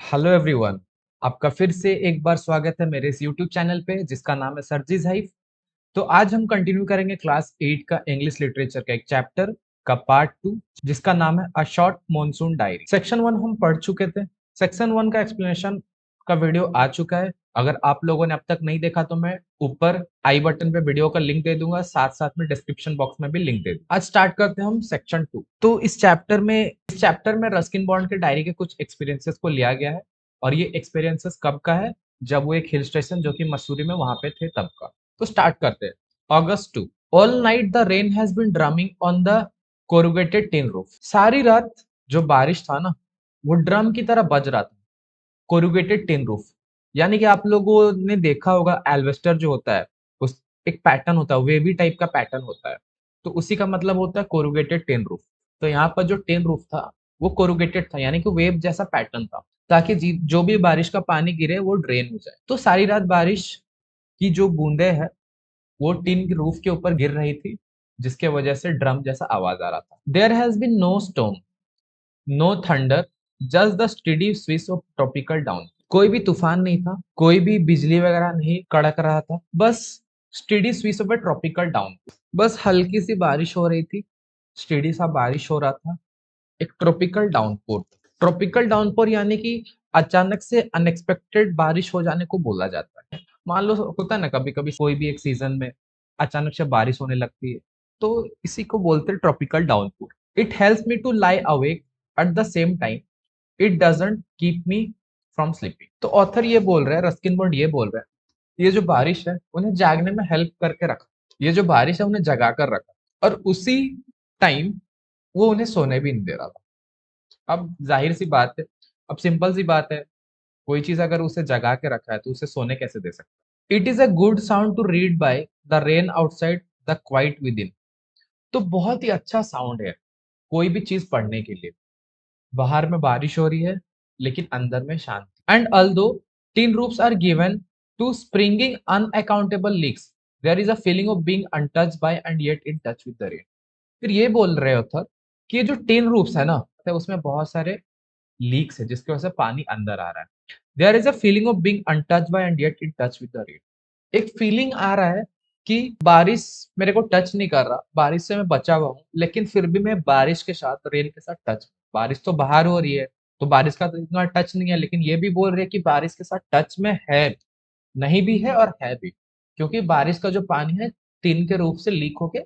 Hello everyone. आपका फिर से एक बार स्वागत है मेरे इस यूट्यूब चैनल पे जिसका नाम है सरजीज हाइफ। तो आज हम कंटिन्यू करेंगे क्लास 8 का इंग्लिश लिटरेचर का एक चैप्टर का पार्ट 2 जिसका नाम है a short monsoon diary. Section 1 हम पढ़ चुके थे। सेक्शन 1 का एक्सप्लेनेशन का वीडियो आ चुका है। अगर आप लोगों ने अब तक नहीं देखा तो मैं ऊपर आई बटन पे वीडियो का लिंक दे दूंगा, साथ साथ में डिस्क्रिप्शन बॉक्स में भी लिंक दे दूंगा। आज स्टार्ट करते हैं हम सेक्शन 2। तो इस चैप्टर में रस्किन बॉन्ड के डायरी के कुछ एक्सपीरियंसेस को लिया गया है। और ये एक्सपीरियंसेस कब का है? जब वो एक हिल स्टेशन जो कि मसूरी में वहां पे थे तब का। तो स्टार्ट करते हैं। August 2. All night the rain has been drumming on the corrugated tin roof. सारी रात जो बारिश था ना, वो ड्रम की तरह बज रहा था। कोरुगेटेड टिन रूफ, यानी कि आप लोगों ने देखा होगा एल्वेस्टर जो होता है, उस एक पैटर्न होता है, वेवी टाइप का पैटर्न होता है। तो उसी का मतलब होता है कोरुगेटेड टिन रूफ। तो यहाँ पर जो टिन रूफ था वो कोरुगेटेड था, यानी कि वेव जैसा पैटर्न था, ताकि जो भी बारिश का पानी गिरे वो ड्रेन हो जाए। तो सारी रात बारिश की जो बूंदे हैं वो टिन की रूफ के ऊपर गिर रही थी, जिसके वजह से ड्रम जैसा आवाज आ रहा था। There has been no storm, no thunder, just the steady swish of tropical down. कोई भी तूफान नहीं था, कोई भी बिजली वगैरह नहीं कड़क रहा था, बस steady swish of A tropical down. बस हल्की सी बारिश हो रही थी, स्टेडी सा बारिश हो रहा था। एक ट्रॉपिकल डाउनपोर। ट्रॉपिकल डाउनपोर यानी कि अचानक से अनएक्सपेक्टेड बारिश हो जाने को बोला जाता है। मान लो होता है ना, कभी कभी कोई भी एक सीजन में अचानक से बारिश होने लगती है, तो इसी को बोलते हैं tropical downpour. It helps me to lie awake at the same time, it doesn't keep me from sleeping. तो ऑथर ये बोल रहे हैं, रस्किन बॉन्ड ये बोल रहे हैं, ये जो बारिश है उन्हें जागने में हेल्प करके रखा। ये जो बारिश है उन्हें जगा कर रखा, और उसी टाइम वो उन्हें सोने भी नहीं दे रहा था। अब जाहिर सी बात है, अब सिंपल सी बात है, कोई चीज अगर उसे जगा के रखा है तो उसे सोने कैसे दे सकता है। It is a good sound to read by the rain outside the quiet within. तो बहुत ही अच्छा साउंड है कोई भी चीज पढ़ने के लिए। बाहर में बारिश हो रही है लेकिन अंदर में शांति। And although tin roofs are given to springing unaccountable leaks, there is a feeling of being untouched by and yet in touch with the rain. फिर ये बोल रहे हो सर कि ये जो टिन रूफ्स है ना, तो उसमें बहुत सारे लीक्स है जिसकी वजह से पानी अंदर आ रहा है। There is a feeling of being untouched by and yet in touch with the rain. एक फीलिंग आ रहा है कि बारिश मेरे को टच नहीं कर रहा, बारिश से मैं बचा हुआ हूँ, लेकिन फिर भी मैं बारिश के साथ, रेन के साथ टच। बारिश तो बाहर हो रही है तो बारिश का तो इतना टच नहीं है, लेकिन ये भी बोल रहे हैं कि बारिश के साथ टच में है, नहीं भी है और है भी, क्योंकि बारिश का जो पानी है टिन के रूप से लीक होके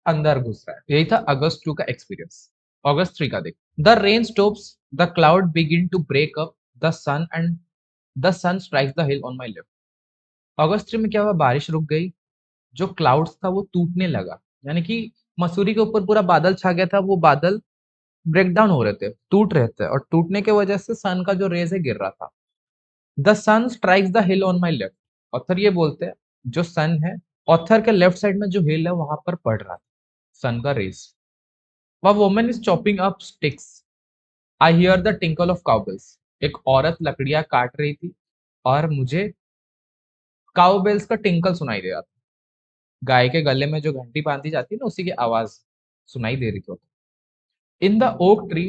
अंदर घुस रहा है। यही था अगस्त 2 का एक्सपीरियंस। अगस्त 3 का देख। The rain stops, the cloud begin to break up, the sun strikes the hill on my left. अगस्त 3 में क्या हुआ, बारिश रुक गई, जो क्लाउड्स था वो टूटने लगा, यानी कि मसूरी के ऊपर पूरा बादल छा गया था, वो बादल ब्रेक डाउन हो रहे थे, टूट रहे थे, और टूटने की वजह से सन का जो रेज है गिर रहा था। The sun strikes the hill on my left. Author ये बोलते हैं जो सन है, ऑथर के लेफ्ट साइड में जो हिल है वहां पर पड़ रहा था सन का raise. A woman is chopping up sticks. I hear the tinkle of cowbells. एक औरत लकड़ियां काट रही थी और मुझे काउबेल्स का टिंकल सुनाई दे रहा था। गाय के गले में जो घंटी बांधी जाती है ना, उसी की आवाज सुनाई दे रही थी। In the oak tree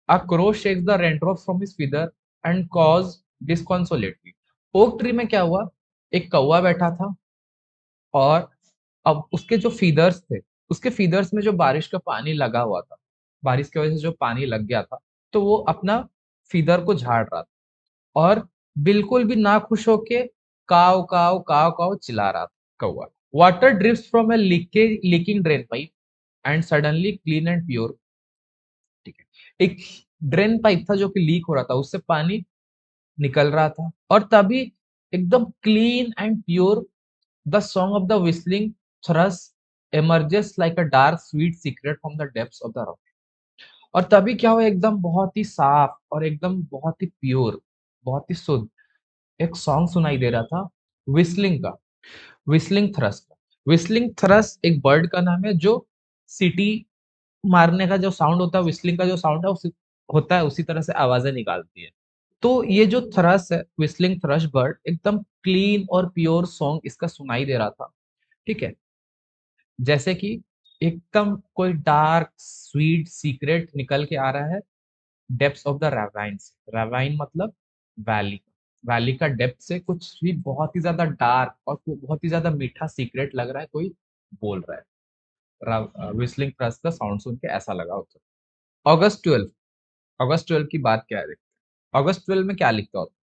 a crow shakes the raindrops from his feather and caws disconsolately. Oak tree में क्या हुआ, एक कौवा बैठा था, और अब उसके जो फीदर्स थे, उसके फीदर्स में जो बारिश का पानी लगा हुआ था, बारिश की वजह से जो पानी लग गया था, तो वो अपना फीदर को झाड़ रहा था, और बिल्कुल भी ना खुश होके काव काव काव काव चिल्ला रहा था कौवा। Water drips from A leaking drain pipe and suddenly clean and pure. ठीक है, एक ड्रेन पाइप था जो कि लीक हो रहा था, उससे पानी निकल रहा था, और तभी एकदम clean and pure the song of the whistling thrush emerges like a dark sweet secret from the depths of the rock। और तभी क्या हुआ, एकदम बहुत ही साफ और एकदम बहुत ही प्योर, बहुत ही शुद्ध एक सॉन्ग सुनाई दे रहा था, whistling का, whistling thrush का। whistling thrush एक बर्ड का नाम है जो सीटी मारने का जो साउंड होता है, whistling का जो साउंड है उसी होता है, उसी तरह से आवाजें निकालती है। तो ये जो थ्रश है, whistling थ्रश बर्ड, एकदम क्लीन और प्योर सॉन्ग इसका सुनाई दे रहा था। ठीक है, जैसे कि एकदम कोई डार्क स्वीट सीक्रेट निकल के आ रहा है डेप्थ्स ऑफ द रैवाइन से। रैवाइन मतलब वैली। वैली का डेप्थ से कुछ भी बहुत ही ज्यादा डार्क और बहुत ही ज्यादा मीठा सीक्रेट लग रहा है, कोई बोल रहा है। विस्लिंग थ्रस्ट का साउंड सुन के ऐसा लगा उसे। August 12। August 12 की बात क्या है, देखते हैं August 12 में क्या लिखा होता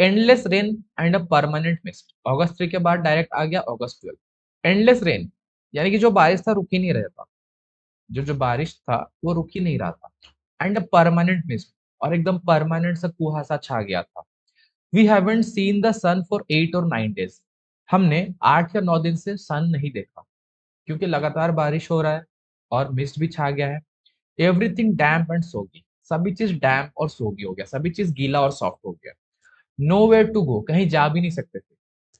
है। Endless rain and a permanent mist. August 3 के बाद डायरेक्ट आ गया August 12। एंडलेस रेन यानी कि जो बारिश था रुक ही नहीं रहा था, जो बारिश था वो रुक ही नहीं रहा था। एंड अ परमानेंट मिस्ट, और एकदम परमानेंट सा कुहासा छा गया था। We haven't seen the sun for 8 और 9 डेज। हमने 8 या 9 दिन से सन नहीं देखा, क्योंकि लगातार बारिश हो रहा है और मिस्ट भी छा गया है। एवरीथिंग डैम्प एंड सोगी। सभी चीज डैम्प और सोगी हो गया, सभी चीज गीला और सॉफ्ट हो गया। नो वेयर टू गो, कहीं जा भी नहीं सकते थे।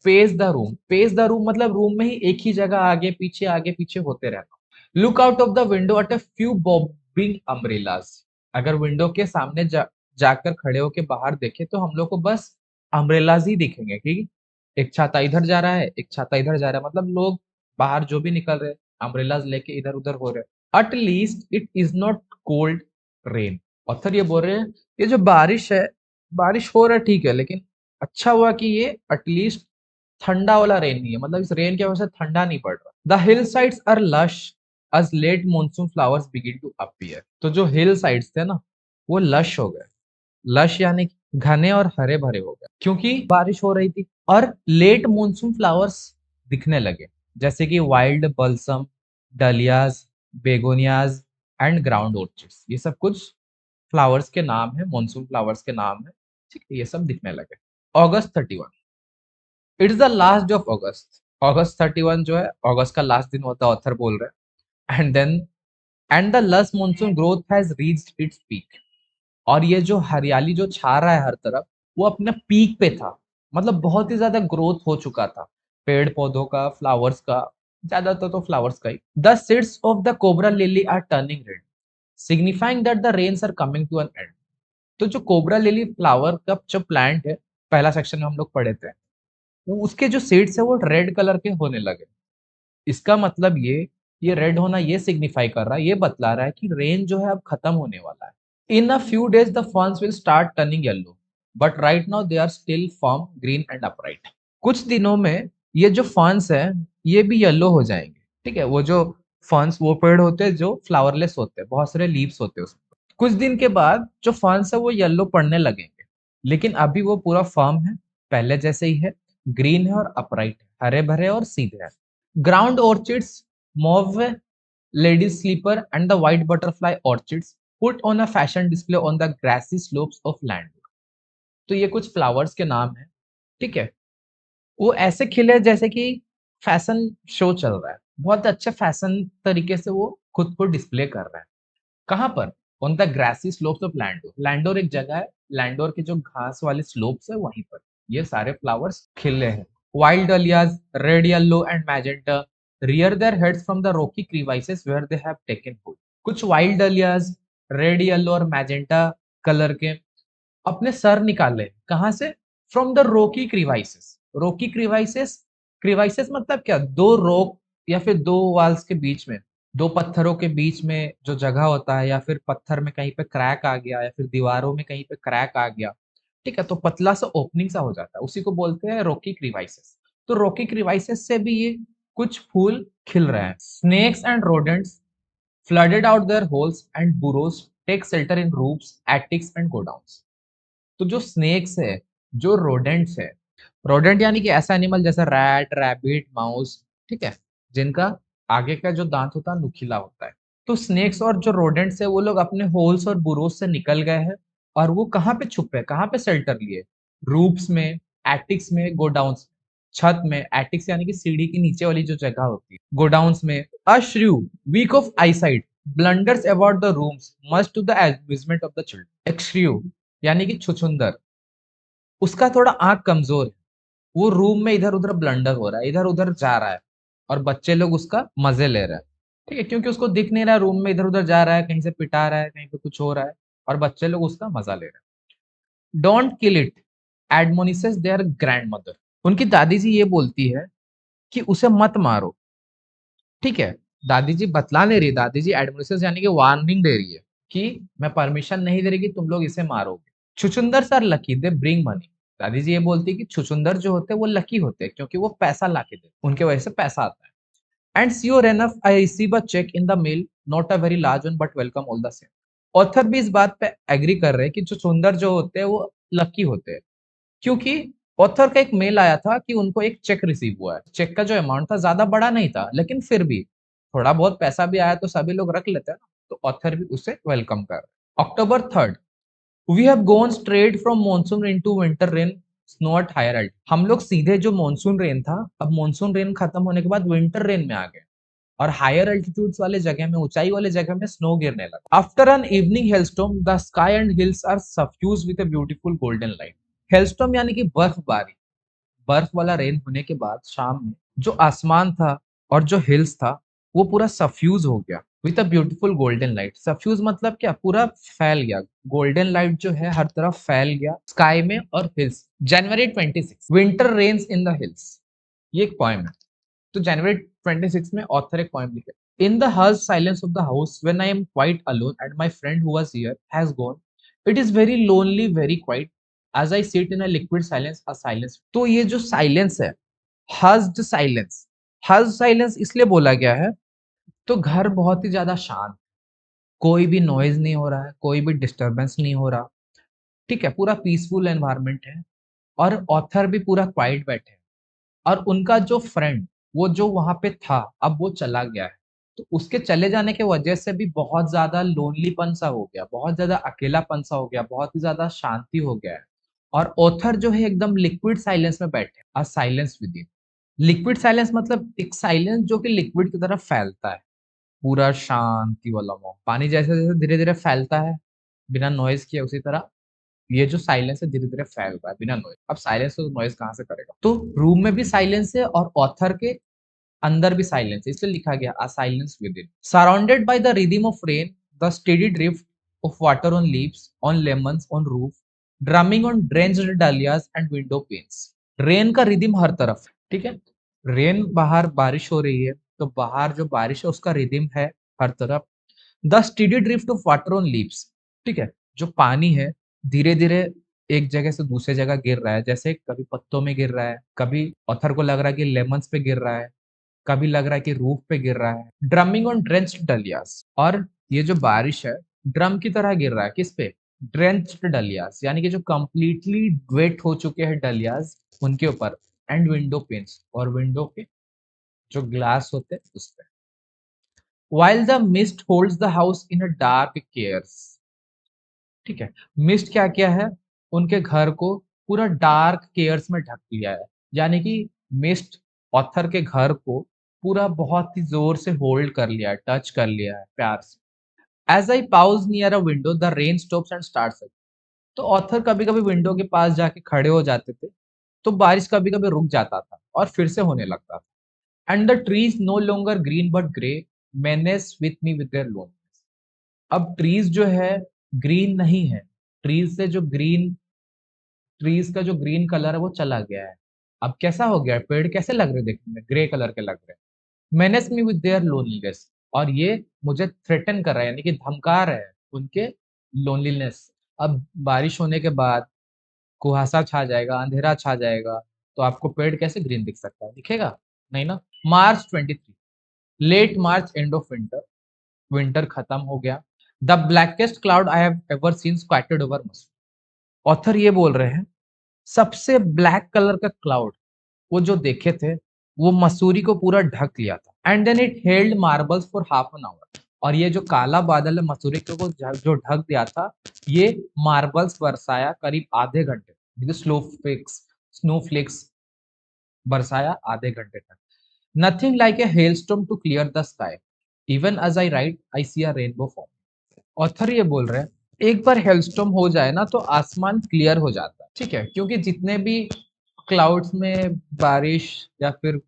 Pace the room, pace the room मतलब रूम में ही एक ही जगह आगे पीछे होते रहना। Look out of the window at a few bobbing umbrellas. अगर विंडो के सामने जाकर खड़े होके बाहर देखे तो हम लोग को बस अम्ब्रेलाज ही दिखेंगे, ठीक। एक छाता इधर जा रहा है, एक छाता इधर जा रहा है, मतलब लोग बाहर जो भी निकल रहे अम्ब्रेलाज लेके इधर उधर हो रहे। At least it is not cold rain. Author ये बोल रहे हैं ये जो बारिश है, बारिश हो रहा है ठीक है, लेकिन अच्छा हुआ कि ये एटलीस्ट ठंडा वाला रेन नहीं है, मतलब इस रेन की वजह से ठंडा नहीं पड़ रहा। The hill sides are lush as late monsoon flowers begin to appear. तो जो हिल साइड्स थे ना वो लश हो गए। लश यानी कि घने और हरे भरे हो गए, क्योंकि बारिश हो रही थी। और लेट मानसून फ्लावर्स दिखने लगे, जैसे कि wild balsam, dahlias, begonias and ground orchids. ये सब कुछ फ्लावर्स के नाम है, मानसून फ्लावर्स के नाम है, ठीक है। ये सब दिखने लगे। August 31, it's the last day of August. August 31 जो है अगस्त का लास्ट दिन होता है, ऑथर बोल रहे हैं। एंड देन एंड द लस monsoon growth has reached its peak. और ये जो हरियाली जो छा रहा है हर तरफ, वो अपने पीक पे था, मतलब बहुत ही ज्यादा ग्रोथ हो चुका था पेड़ पौधों का, फ्लावर्स का, ज्यादातर तो फ्लावर्स का ही। The seeds of the cobra lily are turning red, signifying that the rains are coming to an end. तो जो कोबरा लिली फ्लावर का जो प्लांट है, पहला सेक्शन में हम लोग पढ़े थे, वो उसके जो सीड्स है वो रेड कलर के होने लगे। इसका मतलब ये रेड होना ये सिग्निफाई कर रहा है, ये बतला रहा है कि रेन जो है अब खत्म होने वाला है। इन अ few days the ferns will start turning yellow, but right now they are still firm, green and upright. कुछ दिनों में ये जो फर्न्स है ये भी येलो हो जाएंगे, ठीक है। वो जो फर्न्स वो पेड़ होते हैं जो फ्लावरलेस होते हैं, बहुत सारे लीव्स होते हैं उसमें। कुछ दिन के बाद जो फर्न्स है वो येलो पड़ने लगेंगे, लेकिन अभी वो पूरा फर्म है, पहले जैसे ही है, ग्रीन है और अपराइट है, हरे भरे और सीधे है। Ground orchids, mauve ladies sleeper and the white butterfly orchids put on a fashion display on the grassy slopes of land। तो ये कुछ फ्लावर्स के नाम है, ठीक है। वो ऐसे खिले जैसे कि फैशन शो चल रहा है, बहुत अच्छे फैशन तरीके से वो खुद को डिस्प्ले कर रहा है। कहाँ पर? On the grassy slopes of Landour. Landour एक जगह है, लैंडोर के जो घास वाले स्लोप्स है वहीं पर ये सारे फ्लावर्स खिले हैं। Wild dahlias, red, yellow and magenta rear their heads from the rocky crevices where they have taken hold। कुछ वाइल्ड डलियाज रेड, येलो और मैजेंटा कलर के अपने सर निकाले, कहाँ से? फ्रॉम द रोकी क्रिवाइसेस। रोकी क्रिवाइसेस, क्रिवाइसेस मतलब क्या? दो रोक या फिर दो वाल्स के बीच में, दो पत्थरों के बीच में जो जगह होता है, या फिर पत्थर में कहीं पे क्रैक आ गया, या फिर दीवारों में कहीं पे क्रैक आ गया, ठीक है, तो पतला सा ओपनिंग सा हो जाता है, उसी को बोलते हैं रोकी क्रिवाइसेस। तो रोकी क्रिवाइसेस से भी ये कुछ फूल खिल रहे हैं। Snacks and rodents flooded out their holes and burrows take shelter in roofs, attics and godowns। तो जो स्नेक्स है, जो रोडेंट्स है, रोडेंट यानी कि ऐसा एनिमल जैसा रैट, रैबिट, माउस, ठीक है, जिनका आगे का जो दांत होता है नुकीला होता है। तो स्नेक्स और जो रोडेंट्स है वो लोग अपने होल्स और बुरोस से निकल गए हैं, और वो कहाँ पे छुपे, कहाँ पे शेल्टर लिए? रूफ्स में, एटिक्स में, गोडाउन्स। छत में, एटिक्स यानी कि सीढ़ी की नीचे वाली जो जगह होती है, गोडाउन्स में। A shrew, weak of eyesight, blunders about the rooms much to the amusement of the children. एक श्रू यानी कि छुछुंदर, उसका थोड़ा आंख कमजोर है, वो रूम में इधर उधर ब्लंडर हो रहा है, इधर उधर जा रहा है, और बच्चे लोग उसका मजे ले रहे हैं, ठीक है, क्योंकि उसको दिख नहीं रहा है, रूम में इधर उधर जा रहा है, कहीं से पिटा रहा है, कहीं पे कुछ हो रहा है, और बच्चे लोग उसका मजा ले रहे हैं। Don't kill it, admonishes their grandmother. उनकी दादी जी ये बोलती है कि उसे मत मारो, ठीक है। दादी जी बतला नहीं रही, दादी जी एडमोनिसेस यानी कि वार्निंग दे रही है कि मैं परमिशन नहीं दे रही कि तुम लोग इसे मारोगे। छुछुंदर्स are lucky, they bring money. दादी जी ये बोलती है कि छुछुंदर जो होते हैं वो लकी होते हैं क्योंकि वो पैसा ला के देते, उनके वजह से पैसा आता है। And sure enough I receive a cheque in the mail, not a very large one but welcome all the same. Author भी इस बात पे एग्री कर रहे हैं कि छुछुंदर जो होते हैं वो लकी होते हैं, क्योंकि ऑथर का एक मेल आया था कि उनको एक चेक रिसीव हुआ है। चेक का जो अमाउंट था ज्यादा बड़ा नहीं था, लेकिन फिर भी थोड़ा बहुत पैसा भी आया तो सभी लोग रख लेते हैं ना, तो ऑथर भी उसे वेलकम कर रहे हैं। October 3rd, we have gone straight from monsoon into winter rain, snow at higher altitude. हम लोग सीधे जो मॉनसून रेन था, अब मॉनसून रेन खत्म होने के बाद विंटर रेन में आ गए और हायर अल्टीट्यूड्स वाले जगह में, ऊंचाई वाले जगह में स्नो गिरने लगा। After an evening hailstorm the sky and hills are suffuse with a beautiful golden light. Hailstorm यानी कि बर्फबारी, बर्फ वाला रेन होने के बाद शाम में जो आसमान था और जो हिल्स था वो पूरा सफ्यूज हो गया with a beautiful golden light. Suffuse मतलब क्या, पूरा फैल गया। गोल्डन लाइट जो है हर तरफ फैल गया स्काई में और hills. January 26, winter rains in the hills, ये एक पोएम है। तो January 26 में ऑथर एक पोएम लिखे। In the harsh silence of the house when I am quite alone and my friend who was here has gone, it is very lonely very quiet as I sit in a liquid silence a silence. तो ये जो silence है, हस्ड silence, हस्ड silence इसलिए बोला गया है तो घर बहुत ही ज्यादा शांत, कोई भी नॉइज नहीं हो रहा है, कोई भी डिस्टरबेंस नहीं हो रहा, ठीक है, पूरा पीसफुल एनवायरनमेंट है और ऑथर भी पूरा क्वाइट बैठे हैं। और उनका जो फ्रेंड, वो जो वहां पे था अब वो चला गया है, तो उसके चले जाने के वजह से भी बहुत ज्यादा लोनलीपन सा हो गया, बहुत ज्यादा अकेलापन सा हो गया, बहुत ही ज्यादा शांति हो गया है। और ऑथर जो है एकदम लिक्विड साइलेंस में बैठे, a silence within. Liquid silence मतलब एक साइलेंस जो कि लिक्विड की तरफ फैलता है, पूरा शांति वाला मोड। पानी जैसे जैसे धीरे धीरे फैलता है बिना नॉइज किए, उसी तरह ये जो साइलेंस है धीरे धीरे फैल रहा है बिना नॉइज। अब साइलेंस तो नॉइज कहाँ से करेगा, तो रूम में भी साइलेंस है और ऑथर के अंदर भी साइलेंस है, इसलिए लिखा गया a silence within. Surrounded by the rhythm of rain, the steady drift of water on leaves on lemons on roof, drumming on drenched dahlias and window panes. Rain का rhythm हर तरफ, ठीक है, rain बाहर बारिश हो रही है तो बाहर जो बारिश है उसका रिदम है हर तरफ। The steady drift of water on leaves, ठीक है, जो पानी है धीरे धीरे एक जगह से दूसरे जगह गिर रहा है, जैसे कभी पत्तों में गिर रहा है, कभी ऑथर को लग रहा है कि लेमन्स पे गिर रहा है, कभी लग रहा है कि रूफ पे गिर रहा है। ड्रमिंग ऑन ड्रेंच्ड डलियास, और ये जो बारिश है ड्रम की तरह गिर रहा है, किस पे, ड्रेंच्ड डलियास, यानी कि जो कंप्लीटली वेट हो चुके हैं डलियास उनके ऊपर। एंड विंडो पेन्स, और विंडो के जो ग्लास होते हैं उस पे। while the mist holds the house in a dark cares, ठीक है, मिस्ट क्या किया है, उनके घर को पूरा डार्क केयर्स में ढक लिया है, यानी कि मिस्ट ऑथर के घर को पूरा बहुत ही जोर से होल्ड कर लिया है, टच कर लिया है प्यार से। As I pause near a window the rain stops and starts. तो ऑथर कभी कभी विंडो के पास जाके खड़े हो जाते थे, तो बारिश कभी कभी रुक जाता था और फिर से होने लगता था। And the trees no longer green but grey, menace with me with their loneliness। अब ट्रीज जो है ग्रीन नहीं है, ट्रीज से जो ग्रीन, ट्रीज का जो ग्रीन कलर है वो चला गया है। अब कैसा हो गया है? पेड़ कैसे लग रहे हैं देखने में, ग्रे कलर के लग रहे हैं। menace me with their loneliness, और ये मुझे थ्रेटन कर रहा है, यानी कि धमका रहे हैं उनके लोनलीनेस। अब बारिश होने के बाद कुहासा छा जाएगा, अंधेरा छा जाएगा, तो आपको पेड़ कैसे ग्रीन दिख सकता है, दिखेगा नहीं ना। March 23, late March end of winter, winter खत्म हो गया। The blackest cloud I have ever seen squatted over Mussoorie. Author ये बोल रहे हैं सबसे ब्लैक कलर का क्लाउड वो जो देखे थे वो मसूरी को पूरा ढक लिया था। And then it hailed marbles for half an hour, और ये जो काला बादल है मसूरी को जो ढक दिया था, ये मार्बल्स बरसाया करीब आधे घंटे, स्नोफ्लेक्स बरसाया आधे घंटे तक। Nothing like a hailstorm to clear the sky, even as I write I see a rainbow form. Author ये बोल रहे हैं एक बार हेलस्टॉर्म हो जाए ना तो आसमान क्लियर हो जाता है, ठीक है, क्योंकि जितने भी क्लाउड्स में बारिश या फिर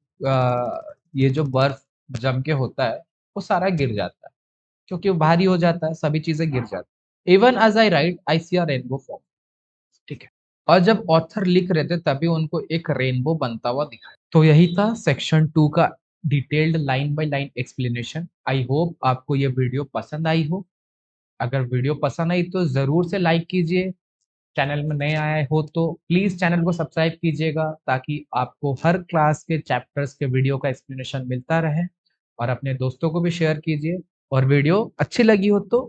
ये जो बर्फ जम के होता है वो सारा गिर जाता है, क्योंकि वो भारी हो जाता है, सभी चीजें गिर जाती है। Even as I write I see a rainbow form, ठीक है। और जब ऑथर लिख रहे थे तभी उनको एक रेनबो बनता हुआ दिखा। तो यही था सेक्शन 2 का detailed line by line explanation. I hope आपको ये वीडियो पसंद आई हो। अगर वीडियो पसंद आई तो जरूर से लाइक कीजिए, चैनल में नए आए हो तो प्लीज चैनल को सब्सक्राइब कीजिएगा ताकि आपको हर क्लास के चैप्टर्स के वीडियो का एक्सप्लेनेशन मिलता रहे, और अपने दोस्तों को भी शेयर कीजिए, और वीडियो अच्छी लगी हो तो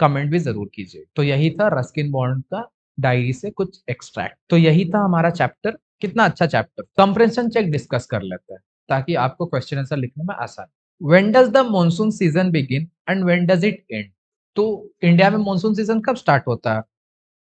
कमेंट भी जरूर कीजिए। तो यही था रस्किन बॉन्ड का डायरी से कुछ एक्सट्रैक्ट। तो यही था हमारा चैप्टर। कितना अच्छा चैप्टर। कंप्रेंशन चेक डिस्कस कर लेते हैं ताकि आपको क्वेश्चन आंसर लिखने में आसान। When does the monsoon season begin and when does it and? तो इंडिया में मॉनसून सीजन कब स्टार्ट होता है?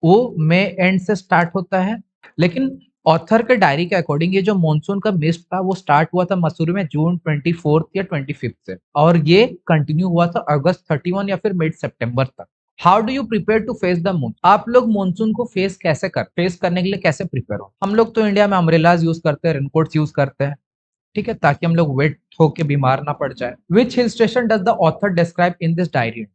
वो मई एंड से स्टार्ट होता है, लेकिन ऑथर के डायरी के अकॉर्डिंग ये जो मॉनसून का मिस्ट था वो स्टार्ट हुआ था मसूरी में जून 24 या 25 से, और ये कंटिन्यू हुआ था अगस्त 31 या फिर मिड सितंबर तक। How do you prepare to face the moon? आप लोग मॉनसून को फेस करने के लिए कैसे प्रिपेयर हो? हम लोग तो इंडिया में अम्ब्रेलाज यूज करते हैं, रेनकोट्स यूज करते हैं, ठीक है, ताकि हम लोग वेट होके बीमार ना पड़ जाए। Which hill station does the author describe in this diary?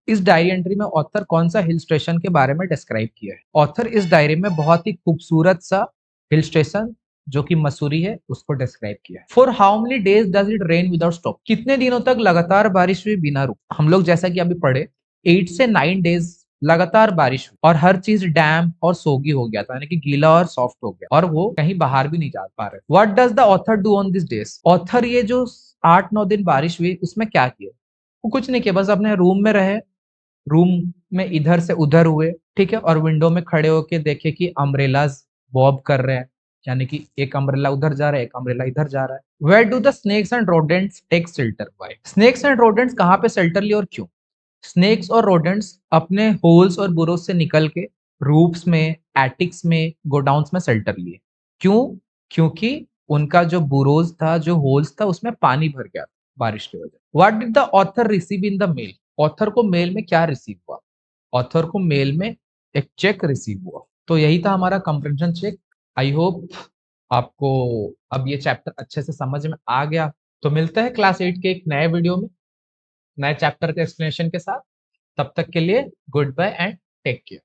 इस डायरी एंट्री में ऑथर कौन सा हिल स्टेशन के बारे में डिस्क्राइब किया है? ऑथर इस डायरी में बहुत ही खूबसूरत सा हिल स्टेशन जो कि मसूरी है उसको डिस्क्राइब किया है। For how many days does it rain without stop? कितने दिनों तक लगातार बारिश हुई बिना रुक? हम लोग जैसा कि अभी पढ़े 8 से 9 डेज लगातार बारिश हुई और हर चीज डैम और सोगी हो गया था, यानी कि गीला और सॉफ्ट हो गया, और वो कहीं बाहर भी नहीं जा पा रहे। What does the author do on this days? Author ये जो 8-9 दिन बारिश हुई उसमें क्या किया? वो कुछ नहीं किया, बस अपने रूम में रहे, रूम में इधर से उधर हुए, ठीक है, और विंडो में खड़े होके देखे कि अम्ब्रेलाज बॉब कर रहे हैं, यानी कि एक अम्ब्रेला उधर जा रहा है, एक अम्ब्रेला इधर जा रहा है। Where do the snakes and rodents take shelter? By? Snakes and rodents कहाँ पे शेल्टर लिए और क्यों? स्नेक्स और रोडेंट्स अपने होल्स और बुरोज से निकल के रूफ्स में, एटिक्स में, गोडाउन्स में शेल्टर लिए। क्यों? क्योंकि उनका जो बुरोज था, जो होल्स था, उसमें पानी भर गया था बारिश की वजह। What did the author receive in the mail? Author को मेल में क्या रिसीव हुआ? ऑथर को मेल में एक चेक रिसीव हुआ। तो यही था हमारा कंप्रेंशन चेक। आई होप आपको अब ये चैप्टर अच्छे से समझ में आ गया। तो मिलते हैं क्लास 8 के एक नए वीडियो में, नए चैप्टर के एक्सप्लेनेशन के साथ। तब तक के लिए goodbye and take care.